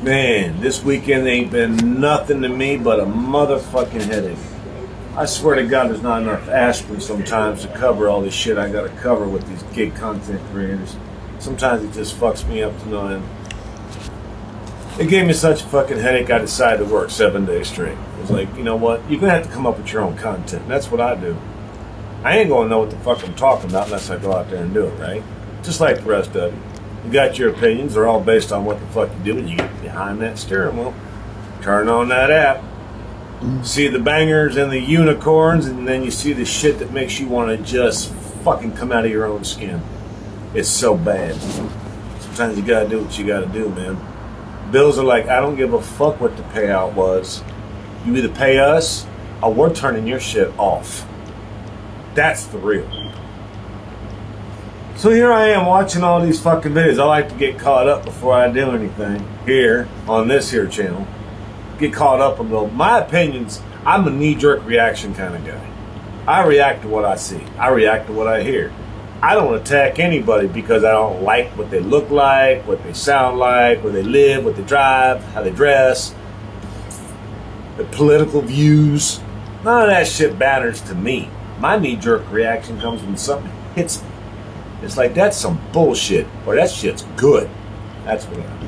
Man, this weekend ain't been nothing to me but a motherfucking headache. I swear to God, there's not enough aspirin sometimes to cover all this shit I gotta cover with these gig content creators. Sometimes it just fucks me up to no end. It gave me such a fucking headache, I decided to work 7 days straight. It was like, you know what? You're gonna have to come up with your own content. And that's what I do. I ain't gonna know what the fuck I'm talking about unless I go out there and do it, right? Just like the rest of you. You got your opinions, they're all based on what the fuck you do, and you get behind that steering wheel, turn on that app, see the bangers and the unicorns, and then you see the shit that makes you want to just fucking come out of your own skin. It's so bad. Sometimes you gotta do what you gotta do, man. Bills are like, I don't give a fuck what the payout was. You either pay us, or we're turning your shit off. That's the real. So here I am watching all these fucking videos. I like to get caught up before I do anything here on this here channel. Get caught up and go, my opinions, I'm a knee-jerk reaction kind of guy. I react to what I see. I react to what I hear. I don't attack anybody because I don't like what they look like, what they sound like, where they live, what they drive, how they dress, the political views. None of that shit matters to me. My knee-jerk reaction comes when something hits me. It's like, that's some bullshit, or that shit's good. That's what I do.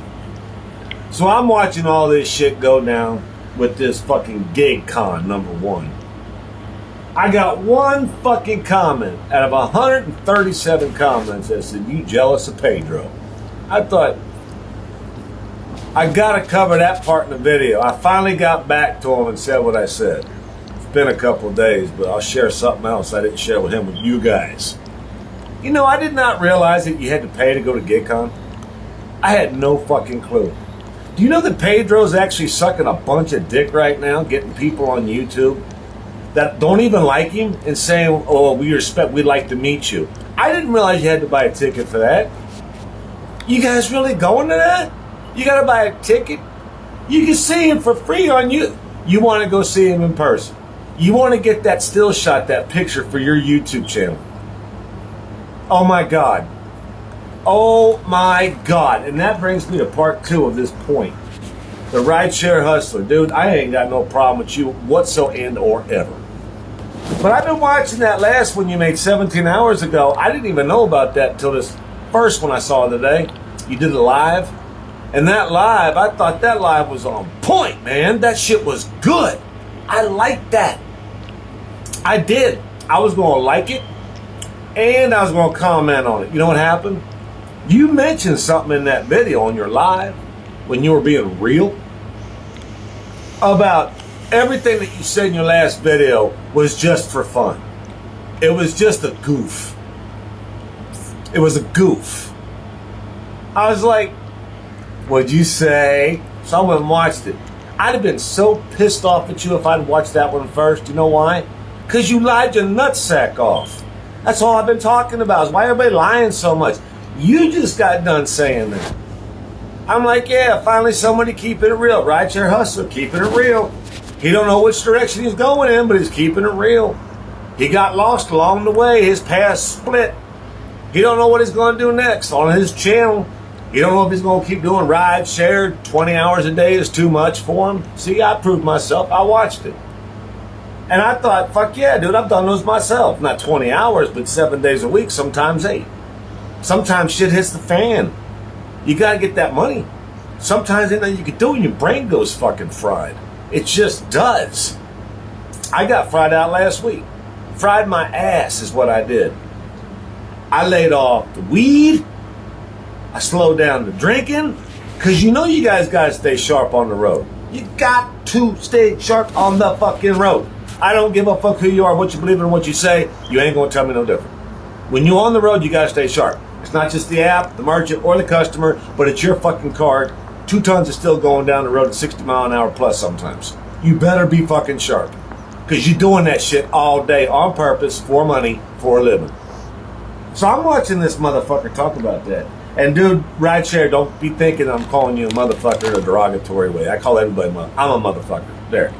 So I'm watching all this shit go down with this fucking gig con #1. I got one fucking comment out of 137 comments that said, you jealous of Pedro. I thought, I gotta cover that part in the video. I finally got back to him and said what I said. It's been a couple of days, but I'll share something else I didn't share with him with you guys. You know, I did not realize that you had to pay to go to GigCon. I had no fucking clue. Do you know that Pedro's actually sucking a bunch of dick right now, getting people on YouTube that don't even like him and saying, oh, we'd like to meet you. I didn't realize you had to buy a ticket for that. You guys really going to that? You gotta buy a ticket? You can see him for free on you. You wanna go see him in person. You wanna get that still shot, that picture for your YouTube channel. Oh my God. Oh my God. And that brings me to part 2 of this point. The rideshare hustler. Dude, I ain't got no problem with you whatsoever and or ever. But I've been watching that last one you made 17 hours ago. I didn't even know about that until this first one I saw today. You did a live. And that live, I thought that live was on point, man. That shit was good. I liked that. I did. I was going to like it. And I was going to comment on it. You know what happened? You mentioned something in that video on your live when you were being real about everything that you said in your last video was just for fun. It was just a goof. It was a goof. I was like, what'd you say? So I went and watched it. I'd have been so pissed off at you if I'd watched that one first. You know why? Because you lied your nutsack off. That's all I've been talking about, is why everybody lying so much. You just got done saying that. I'm like, yeah, finally somebody keeping it real. Rideshare hustler, keeping it real. He don't know which direction he's going in, but he's keeping it real. He got lost along the way. His path split. He don't know what he's going to do next on his channel. He don't know if he's going to keep doing rideshare. 20 hours a day is too much for him. See, I proved myself. I watched it. And I thought, fuck yeah, dude, I've done those myself. Not 20 hours, but 7 days a week, sometimes 8. Sometimes shit hits the fan. You gotta get that money. Sometimes ain't nothing you can do and your brain goes fucking fried. It just does. I got fried out last week. Fried my ass is what I did. I laid off the weed. I slowed down the drinking. Because you know you guys gotta stay sharp on the road. You got to stay sharp on the fucking road. I don't give a fuck who you are, what you believe in, what you say. You ain't gonna tell me no different. When you're on the road, you gotta stay sharp. It's not just the app, the merchant, or the customer, but it's your fucking card. 2 tons is still going down the road at 60 mile an hour plus sometimes. You better be fucking sharp. Because you're doing that shit all day on purpose, for money, for a living. So I'm watching this motherfucker talk about that. And dude, rideshare, don't be thinking I'm calling you a motherfucker in a derogatory way. I call everybody I'm a motherfucker. There.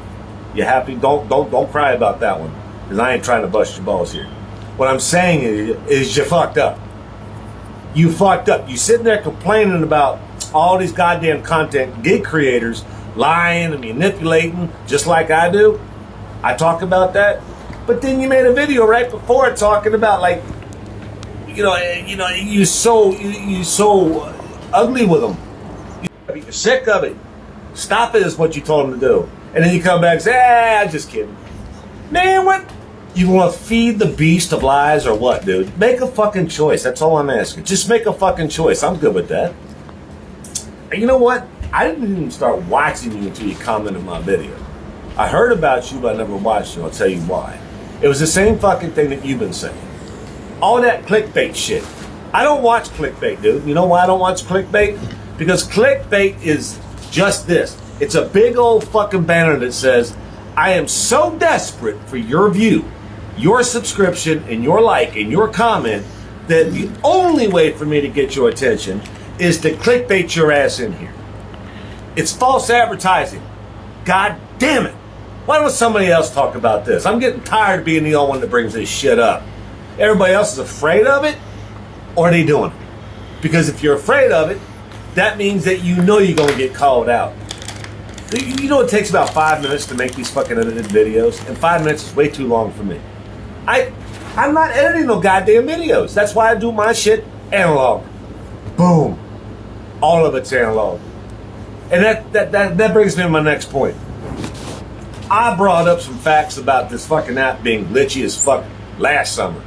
You happy? Don't cry about that one. Because I ain't trying to bust your balls here. What I'm saying is you fucked up. You fucked up. You sitting there complaining about all these goddamn content gig creators lying and manipulating just like I do. I talk about that. But then you made a video right before it talking about like, you so ugly with them. You're sick of it. Stop it is what you told them to do. And then you come back and say, I'm just kidding. Man, what? You want to feed the beast of lies or what, dude? Make a fucking choice. That's all I'm asking. Just make a fucking choice. I'm good with that. And you know what? I didn't even start watching you until you commented on my video. I heard about you, but I never watched you. I'll tell you why. It was the same fucking thing that you've been saying. All that clickbait shit. I don't watch clickbait, dude. You know why I don't watch clickbait? Because clickbait is just this. It's a big old fucking banner that says, I am so desperate for your view, your subscription, and your like, and your comment, that the only way for me to get your attention is to clickbait your ass in here. It's false advertising. God damn it. Why don't somebody else talk about this? I'm getting tired of being the only one that brings this shit up. Everybody else is afraid of it, or are they doing it? Because if you're afraid of it, that means that you know you're going to get called out. You know it takes about 5 minutes to make these fucking edited videos, and 5 minutes is way too long for me. I'm not editing no goddamn videos. That's why I do my shit analog. Boom. All of it's analog. And that brings me to my next point. I brought up some facts about this fucking app being glitchy as fuck last summer.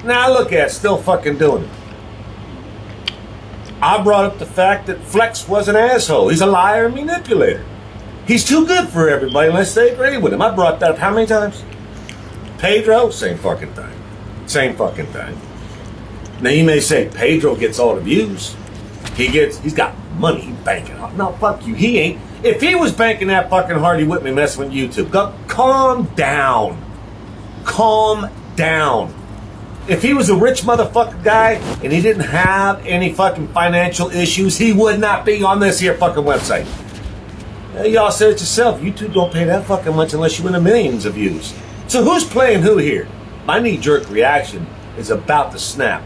Now look at it, still fucking doing it. I brought up the fact that Flex was an asshole. He's a liar and manipulator. He's too good for everybody unless they agree with him. I brought that up how many times? Pedro, same fucking thing. Same fucking thing. Now you may say Pedro gets all the views. He's got money, he's banking. No, fuck you. He ain't. If he was banking that fucking hard, he wouldn't be messing with YouTube. Calm down. Calm down. If he was a rich motherfucker guy and he didn't have any fucking financial issues, he would not be on this here fucking website. Y'all said it yourself. YouTube don't pay that fucking much unless you win the millions of views. So who's playing who here? My knee-jerk reaction is about to snap.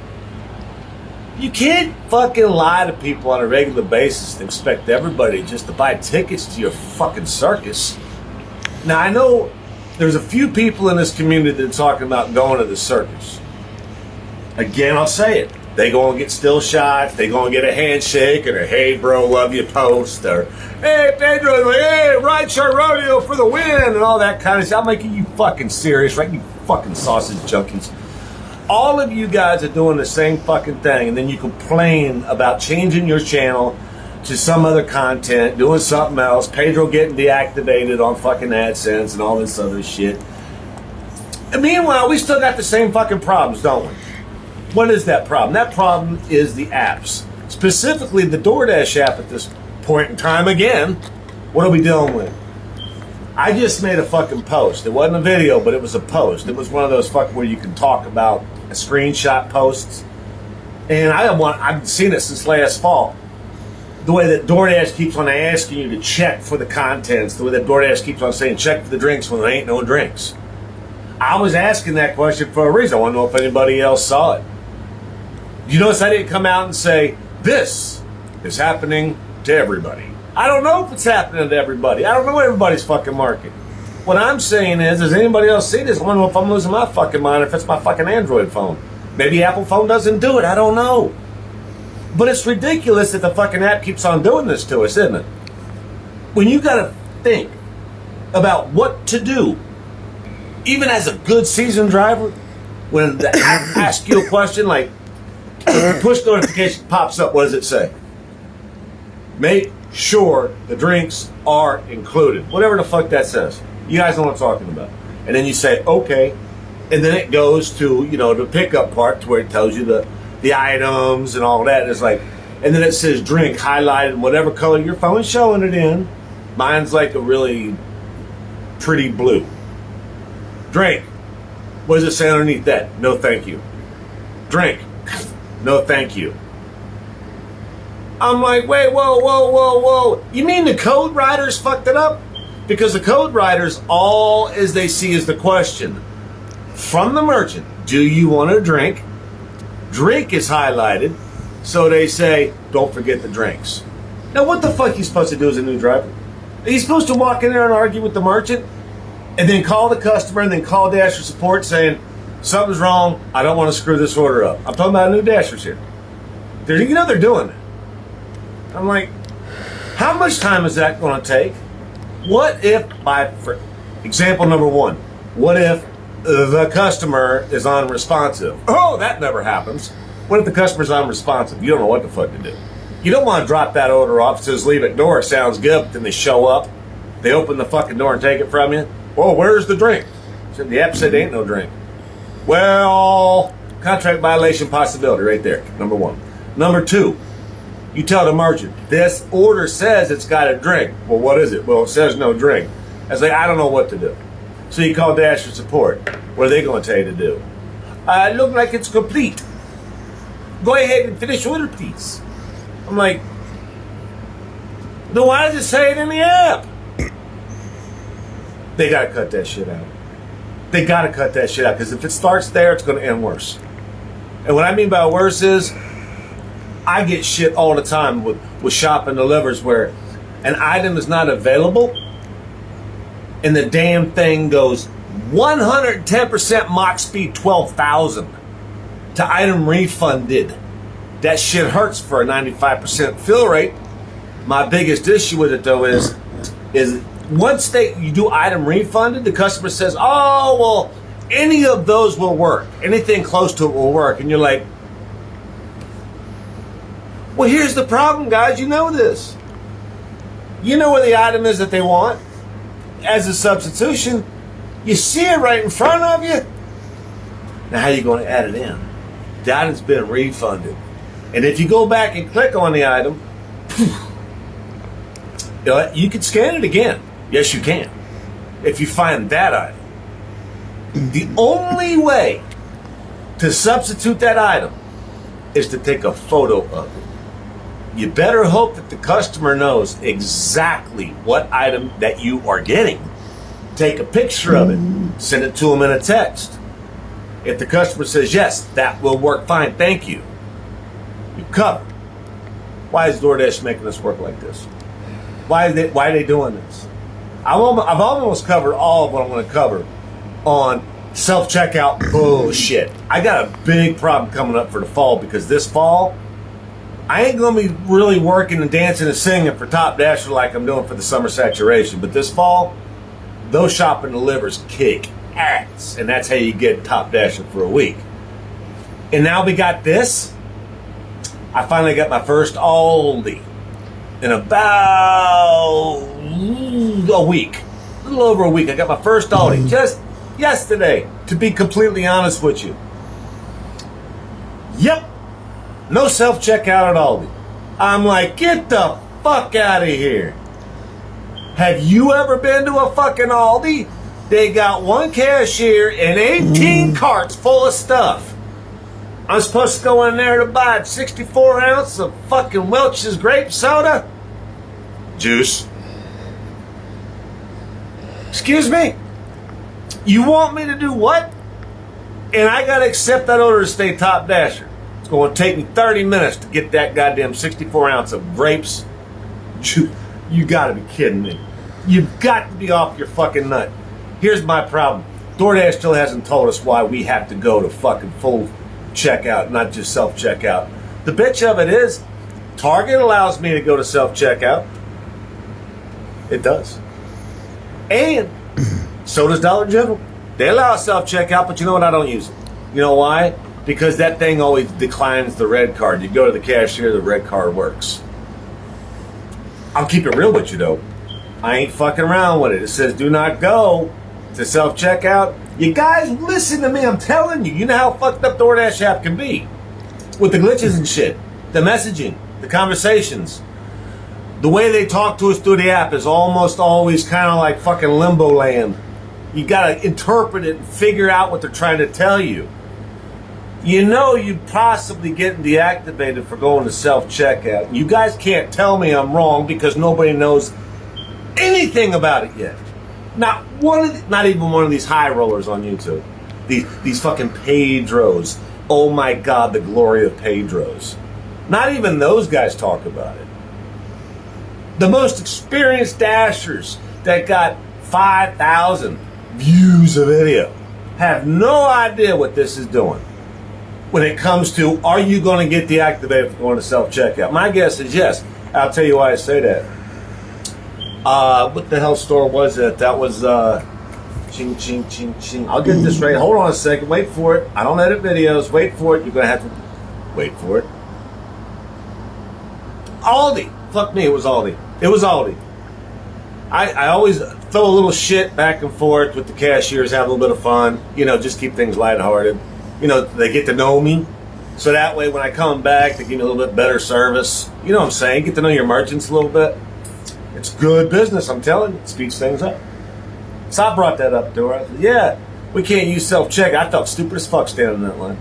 You can't fucking lie to people on a regular basis and expect everybody just to buy tickets to your fucking circus. Now, I know there's a few people in this community that are talking about going to the circus. Again, I'll say it. They go and get still shots. They go and get a handshake and a "Hey, bro, love you" post, or "Hey, Pedro, hey, Rideshare Rodeo for the win," and all that kind of stuff. I'm like, are you fucking serious, right? You fucking sausage junkies. All of you guys are doing the same fucking thing, and then you complain about changing your channel to some other content, doing something else, Pedro getting deactivated on fucking AdSense and all this other shit. And meanwhile, we still got the same fucking problems, don't we? What is that problem? That problem is the apps. Specifically the DoorDash app at this point in time. Again, what are we dealing with? I just made a fucking post. It wasn't a video, but it was a post. It was one of those fucking where you can talk about a screenshot posts. And I've seen it since last fall. The way that DoorDash keeps on asking you to check for the contents. The way that DoorDash keeps on saying check for the drinks when there ain't no drinks. I was asking that question for a reason. I want to know if anybody else saw it. You notice I didn't come out and say, this is happening to everybody. I don't know if it's happening to everybody. I don't know everybody's fucking market. What I'm saying is, does anybody else see this? I want to know if I'm losing my fucking mind, if it's my fucking Android phone. Maybe Apple phone doesn't do it. I don't know. But it's ridiculous that the fucking app keeps on doing this to us, isn't it? When you got to think about what to do, even as a good seasoned driver, when the app asks you a question like, push notification pops up, what does it say? Make sure the drinks are included. Whatever the fuck that says. You guys know what I'm talking about. And then you say, okay. And then it goes to, the pickup part to where it tells you the items and all that. It's like, and then it says drink highlighted in whatever color your phone's showing it in. Mine's like a really pretty blue. Drink. What does it say underneath that? No, thank you. Drink. No, thank you. I'm like, wait, whoa. You mean the code writers fucked it up? Because the code writers, all as they see is the question from the merchant. Do you want a drink? Drink is highlighted. So they say, don't forget the drinks. Now, what the fuck are you supposed to do as a new driver? Are you supposed to walk in there and argue with the merchant? And then call the customer and then call Dasher support saying, something's wrong, I don't want to screw this order up. I'm talking about new Dashers here. You know they're doing it. I'm like, how much time is that going to take? What if, for example number one, what if the customer is unresponsive? Oh, that never happens. What if the customer's unresponsive? You don't know what the fuck to do. You don't want to drop that order off. It says leave at door. Sounds good. But then they show up. They open the fucking door and take it from you. Well, where's the drink? The app said there ain't no drink. Well, contract violation possibility right there. Number one. Number two, you tell the merchant, this order says it's got a drink. Well, what is it? Well, it says no drink. I was like, I don't know what to do. So you call Dasher support. What are they going to tell you to do? Look like it's complete. Go ahead and finish order, please. I'm like, then why does it say it in the app? They got to cut that shit out. They got to cut that shit out, because if it starts there, it's going to end worse. And what I mean by worse is, I get shit all the time with shop and delivers where an item is not available and the damn thing goes 110% mock speed 12,000 to item refunded. That shit hurts for a 95% fill rate. My biggest issue with it though is once you do item refunded, the customer says, oh, well, any of those will work. Anything close to it will work. And you're like, well, here's the problem, guys. You know this. You know where the item is that they want. As a substitution, you see it right in front of you. Now, how are you going to add it in? The item's been refunded. And if you go back and click on the item, you can scan it again. Yes, you can. If you find that item. The only way to substitute that item is to take a photo of it. You better hope that the customer knows exactly what item that you are getting. Take a picture of it, send it to them in a text. If the customer says, yes, that will work fine, thank you, you're covered. Why is DoorDash making us work like this? Why are they doing this? I've almost covered all of what I'm going to cover on self-checkout bullshit. I got a big problem coming up for the fall, because this fall, I ain't going to be really working and dancing and singing for Top Dasher like I'm doing for the summer saturation. But this fall, those shop and delivers kick ass. And that's how you get Top Dasher for a week. And now we got this. I finally got my first Aldi in about a week. A little over a week. I got my first Aldi just yesterday, to be completely honest with you. Yep. No self-checkout at Aldi. I'm like, get the fuck out of here. Have you ever been to a fucking Aldi? They got one cashier and 18 carts full of stuff. I'm supposed to go in there to buy a 64 ounce of fucking Welch's grape soda? Juice. Excuse me? You want me to do what? And I gotta accept that order to stay Top Dasher. It's going to take me 30 minutes to get that goddamn 64 ounce of grapes. You got to be kidding me. You've got to be off your fucking nut. Here's my problem. DoorDash still hasn't told us why we have to go to fucking full checkout, not just self-checkout. The bitch of it is, Target allows me to go to self-checkout. It does. And so does Dollar General. They allow self-checkout, but you know what? I don't use it. You know why? Because that thing always declines the red card. You go to the cashier, the red card works. I'll keep it real with you though. I ain't fucking around with it. It says do not go to self-checkout. You guys, listen to me. I'm telling you. You know how fucked up DoorDash app can be. With the glitches and shit. The messaging. The conversations. The way they talk to us through the app is almost always kind of like fucking limbo land. You gotta interpret it and figure out what they're trying to tell you. You know you're possibly getting deactivated for going to self-checkout. You guys can't tell me I'm wrong because nobody knows anything about it yet. Not even one of these high rollers on YouTube. These fucking Pedros. Oh my God, the glory of Pedros. Not even those guys talk about it. The most experienced dashers that got 5,000 views of video have no idea what this is doing when it comes to, are you going to get deactivated for going to self-checkout? My guess is yes. I'll tell you why I say that. What the hell store was it? That was ching ching ching ching. I'll get this right. Hold on a second. Wait for it. I don't edit videos. Wait for it. You're gonna have to wait for it. Aldi. Fuck me. It was Aldi. It was Aldi. I always throw a little shit back and forth with the cashiers. Have a little bit of fun. You know, just keep things lighthearted. You know, they get to know me. So that way when I come back, they give me a little bit better service. You know what I'm saying? Get to know your merchants a little bit. It's good business, I'm telling you. It speeds things up. So I brought that up to her. I said, yeah, we can't use self-check. I felt stupid as fuck standing in that line.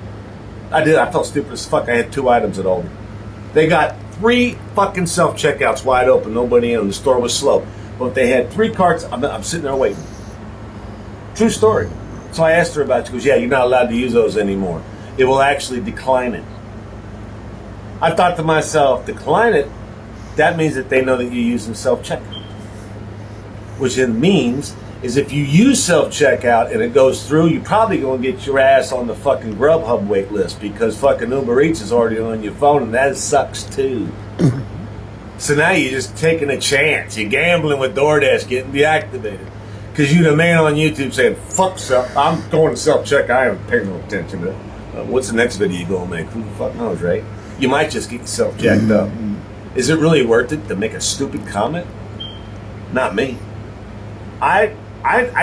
I did. I felt stupid as fuck. I had 2 items at Aldi. They got 3 fucking self-checkouts wide open. Nobody in them. The store was slow. But if they had 3 carts, I'm sitting there waiting. True story. So I asked her about it. She goes, yeah, you're not allowed to use those anymore. It will actually decline it. I thought to myself, decline it? That means that they know that you're using self-checkout. Which it means is if you use self-checkout and it goes through, you're probably going to get your ass on the fucking Grubhub wait list because fucking Uber Eats is already on your phone and that sucks too. So now you're just taking a chance. You're gambling with DoorDash getting deactivated. Because you're the man on YouTube saying, fuck self, I'm going to self-check, I ain't paying no attention to it. What's the next video you going to make? Who the fuck knows, right? You might just get yourself jacked up. Is it really worth it to make a stupid comment? Not me. I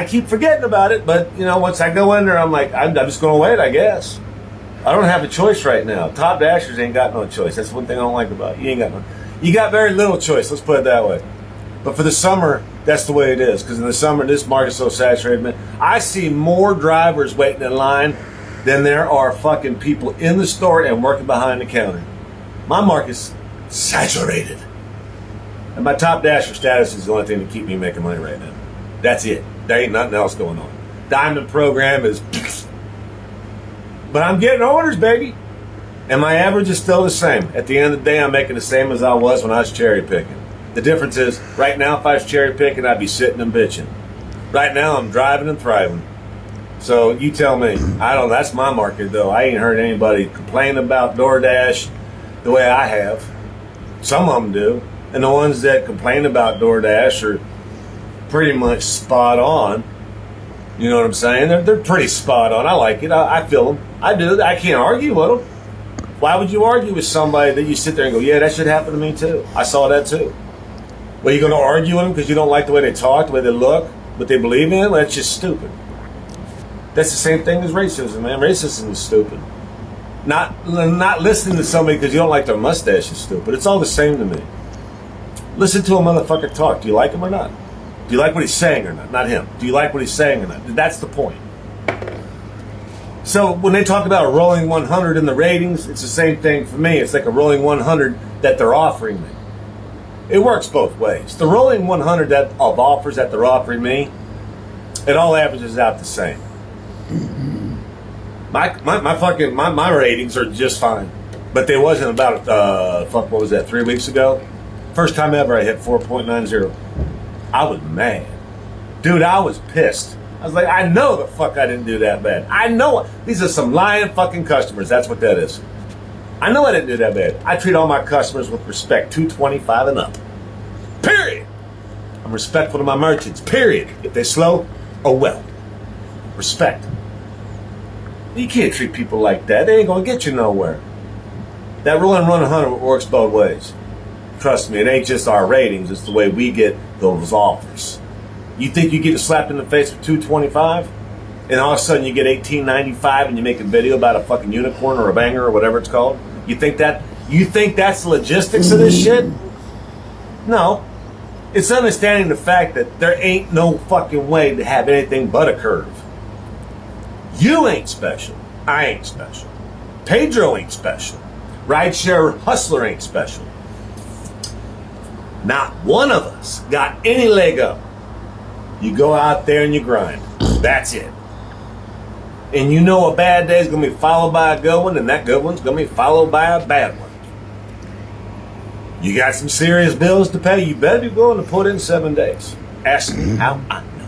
keep forgetting about it, but you know, once I go in there, I'm like, I'm just going to wait, I guess. I don't have a choice right now. Top dashers ain't got no choice. That's one thing I don't like about you. You ain't got no. You got very little choice. Let's put it that way. But for the summer, that's the way it is. Because in the summer, this market's so saturated, man. I see more drivers waiting in line than there are fucking people in the store and working behind the counter. My market's saturated. And my top dasher status is the only thing to keep me making money right now. That's it. There ain't nothing else going on. Diamond program is... But I'm getting orders, baby. And my average is still the same. At the end of the day, I'm making the same as I was when I was cherry picking. The difference is, right now, if I was cherry picking, I'd be sitting and bitching. Right now, I'm driving and thriving. So you tell me. I don't. That's my market, though. I ain't heard anybody complain about DoorDash the way I have. Some of them do. And the ones that complain about DoorDash are pretty much spot on. You know what I'm saying? They're pretty spot on. I like it. I feel them. I do. I can't argue with them. Why would you argue with somebody that you sit there and go, yeah, that should happen to me too. I saw that too. Well, you're going to argue with them because you don't like the way they talk, the way they look, what they believe in? Well, that's just stupid. That's the same thing as racism, man. Racism is stupid. Not listening to somebody because you don't like their mustache is stupid. It's all the same to me. Listen to a motherfucker talk. Do you like him or not? Do you like what he's saying or not? Not him. Do you like what he's saying or not? That's the point. So when they talk about a rolling 100 in the ratings, it's the same thing for me. It's like a rolling 100 that they're offering me. It works both ways. The rolling 100 of offers that they're offering me, it all averages out the same. My ratings are just fine, but they wasn't about what was that, 3 weeks ago? First time ever I hit 4.90. I was mad, dude. I was pissed. I was like, I know the fuck I didn't do that bad. I know these are some lying fucking customers. That's what that is. I know I didn't do that bad. I treat all my customers with respect, 225 and up. Period. I'm respectful to my merchants. Period. If they're slow, oh well. Respect. You can't treat people like that. They ain't gonna get you nowhere. That roll and run 100 works both ways. Trust me, it ain't just our ratings. It's the way we get those offers. You think you get slapped in the face with 225, and all of a sudden you get 1895, and you make a video about a fucking unicorn or a banger or whatever it's called? You think that's the logistics of this shit? No. It's understanding the fact that there ain't no fucking way to have anything but a curve. You ain't special. I ain't special. Pedro ain't special. Rideshare Hustler ain't special. Not one of us got any leg up. You go out there and you grind. That's it. And you know a bad day is going to be followed by a good one, and that good one's going to be followed by a bad one. You got some serious bills to pay. You better be willing to put in 7 days. Ask me how I know.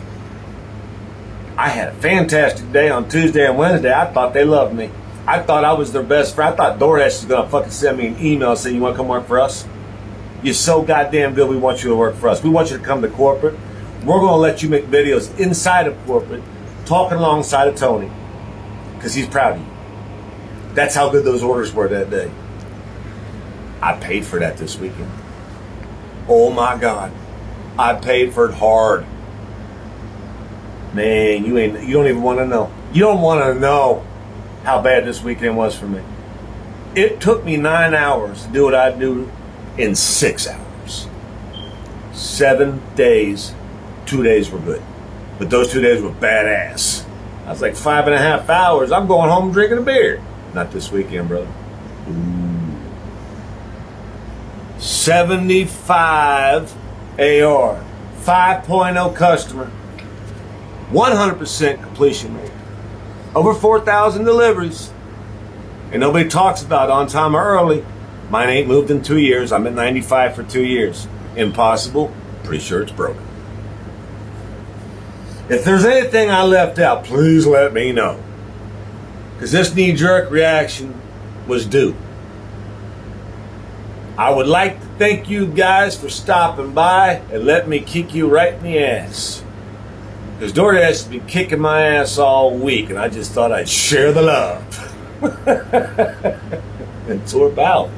I had a fantastic day on Tuesday and Wednesday. I thought they loved me. I thought I was their best friend. I thought DoorDash was going to fucking send me an email saying, you want to come work for us? You're so goddamn good, we want you to work for us. We want you to come to corporate. We're going to let you make videos inside of corporate, talking alongside of Tony, because he's proud of you. That's how good those orders were that day. I paid for that this weekend. Oh my God. I paid for it hard. Man, you don't even want to know. You don't want to know how bad this weekend was for me. It took me 9 hours to do what I do in 6 hours. 7 days, 2 days were good. But those 2 days were badass. I was like 5.5 hours. I'm going home drinking a beer. Not this weekend, brother. Ooh. 75 AR, 5.0 customer, 100% completion rate, over 4,000 deliveries, and nobody talks about on time or early. Mine ain't moved in 2 years. I'm at 95 for 2 years. Impossible. Pretty sure it's broken. If there's anything I left out, please let me know, because this knee-jerk reaction was due. I would like to thank you guys for stopping by and letting me kick you right in the ass. Because DoorDash has been kicking my ass all week, and I just thought I'd share the love. That's what we're about.